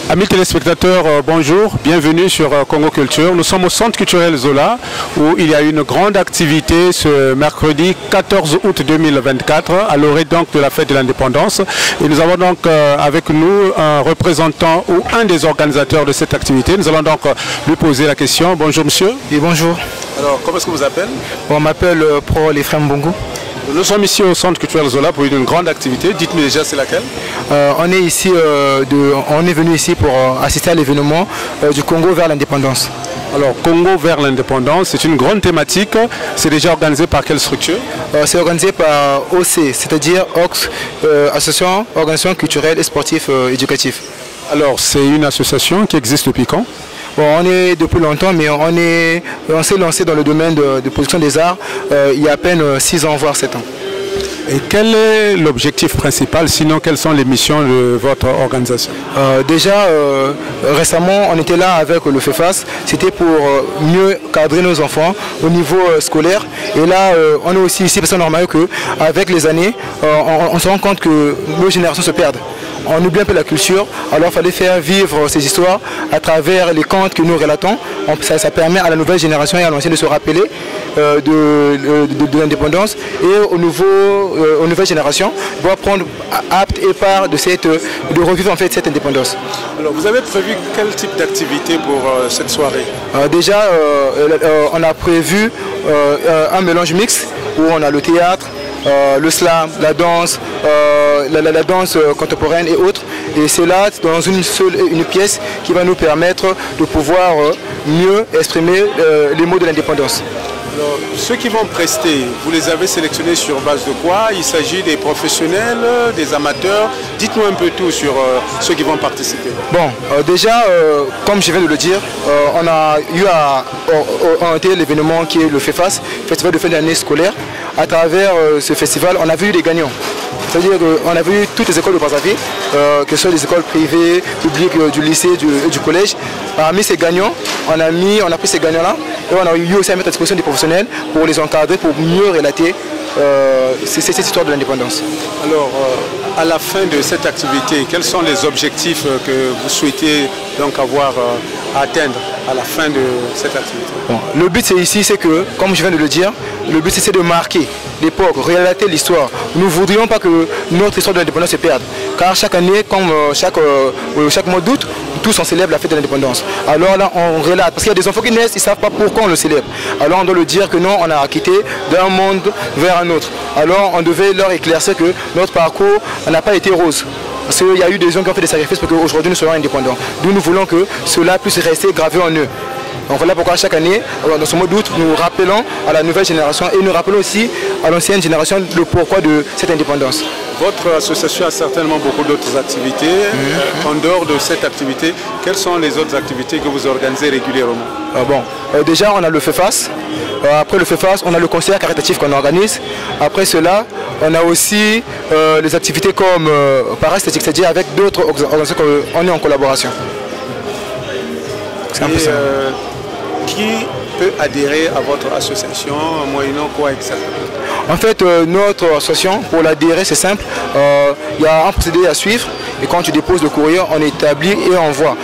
Amis téléspectateurs, bonjour, bienvenue sur Congo Culture. Nous sommes au Centre culturel Zola où il y a une grande activité ce mercredi 14 août 2024 à l'orée donc de la fête de l'indépendance. Et nous avons donc avec nous un représentant ou un des organisateurs de cette activité. Nous allons donc lui poser la question. Bonjour monsieur. Et bonjour. Alors comment est-ce que vous appelez? On m'appelle Pro Efraim Bongo. Nous sommes ici au Centre culturel Zola pour une grande activité. Dites-moi déjà c'est laquelle? On est ici, on est venu ici pour assister à l'événement du Congo vers l'indépendance. Alors Congo vers l'indépendance, c'est une grande thématique. C'est déjà organisé par quelle structure? C'est organisé par OC, c'est-à-dire OX, Organisation culturelle et sportive éducative. Alors c'est une association qui existe depuis quand? Bon, on est depuis longtemps, mais on s'est lancé dans le domaine de production des arts il y a à peine 6 ans, voire 7 ans. Et quel est l'objectif principal, sinon quelles sont les missions de votre organisation? Déjà, récemment, on était là avec le FEFAS, c'était pour mieux cadrer nos enfants au niveau scolaire. Et là, on est aussi ici parce que c'est normal qu'avec les années, on se rend compte que nos générations se perdent. On oublie un peu la culture, alors il fallait faire vivre ces histoires à travers les contes que nous relatons. Ça permet à la nouvelle génération et à l'ancienne de se rappeler de l'indépendance, et aux nouvelles générations doivent prendre acte et part de revivre en fait cette indépendance. Alors vous avez prévu quel type d'activité pour cette soirée? Déjà, on a prévu un mélange mixte où on a le théâtre, le slam, la danse, la danse contemporaine et autres. Et c'est là, dans une pièce qui va nous permettre de pouvoir mieux exprimer les mots de l'indépendance. Alors, ceux qui vont prester, vous les avez sélectionnés sur base de quoi? Il s'agit des professionnels, des amateurs? Dites-nous un peu tout sur ceux qui vont participer. Bon, déjà, comme je viens de le dire, on a eu à orienter l'événement qui est le FEFAS, Festival de fin d'année scolaire. À travers ce festival, on a vu les gagnants. C'est-à-dire qu'on a vu toutes les écoles de Brazzaville, que ce soit des écoles privées, publiques, du lycée, du collège. Parmi ces gagnants, on a pris ces gagnants-là et on a eu aussi à mettre à disposition des professionnels pour les encadrer, pour mieux relater cette histoire de l'indépendance. Alors, à la fin de cette activité, quels sont les objectifs que vous souhaitez donc avoir à atteindre à la fin de cette activité? Bon, le but c'est que, comme je viens de le dire, le but c'est de marquer l'époque, relater l'histoire. Nous ne voudrions pas que notre histoire de l'indépendance se perde. Car chaque année, comme chaque mois d'août, tous on célèbre la fête de l'indépendance. Alors là, on relate. Parce qu'il y a des enfants qui naissent, ils ne savent pas pourquoi on le célèbre. Alors on doit le dire que non, on a quitté d'un monde vers un autre. Alors on devait leur éclaircir que notre parcours n'a pas été rose. Parce qu'il y a eu des gens qui ont fait des sacrifices pour qu'aujourd'hui nous soyons indépendants. D'où nous voulons que cela puisse rester gravé en eux. Donc voilà pourquoi chaque année, dans ce mois d'août, nous rappelons à la nouvelle génération et nous rappelons aussi à l'ancienne génération le pourquoi de cette indépendance. Votre association a certainement beaucoup d'autres activités. En dehors de cette activité, quelles sont les autres activités que vous organisez régulièrement? Déjà, on a le FEFAS. Après le FEFAS, on a le concert caritatif qu'on organise. Après cela, on a aussi les activités comme Parasthétique, c'est-à-dire avec d'autres organisations qu'on est en collaboration. C'est un peu ça. Qui peut adhérer à votre association, moyennant quoi exactement? En fait, notre association, pour l'adhérer, c'est simple. Il y a un procédé à suivre. Et quand tu déposes le courrier, on établit et on envoie.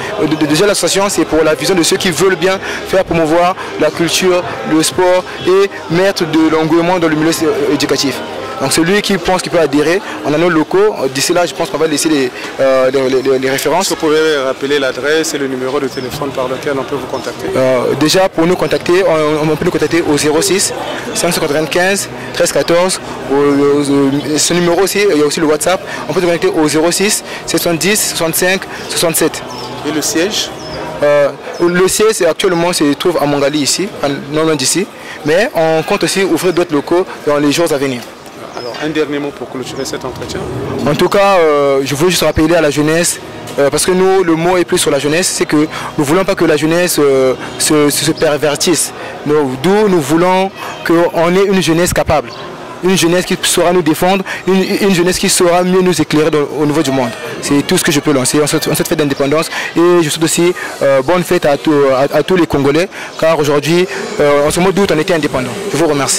Déjà, l'association, c'est pour la vision de ceux qui veulent bien faire promouvoir la culture, le sport et mettre de l'engouement dans le milieu éducatif. Donc celui qui pense qu'il peut adhérer, on a nos locaux. D'ici là, je pense qu'on va laisser les références. Est-ce que vous pouvez rappeler l'adresse et le numéro de téléphone par lequel on peut vous contacter? Déjà, pour nous contacter, on peut nous contacter au 06 595 13 14. Ce numéro aussi, il y a aussi le WhatsApp. On peut nous contacter au 06 70 65 67. Et le siège? Le siège actuellement se trouve à Mongali ici, non loin d'ici. Mais on compte aussi ouvrir d'autres locaux dans les jours à venir. Alors, un dernier mot pour clôturer cet entretien. En tout cas, je veux juste rappeler à la jeunesse, parce que nous, le mot est plus sur la jeunesse, c'est que nous ne voulons pas que la jeunesse se pervertisse. D'où nous voulons qu'on ait une jeunesse capable, une jeunesse qui saura nous défendre, une jeunesse qui saura mieux nous éclairer au niveau du monde. C'est tout ce que je peux lancer en cette fête d'indépendance. Et je souhaite aussi bonne fête à tous les Congolais, car aujourd'hui, en ce mois d'août, on était indépendants. Je vous remercie.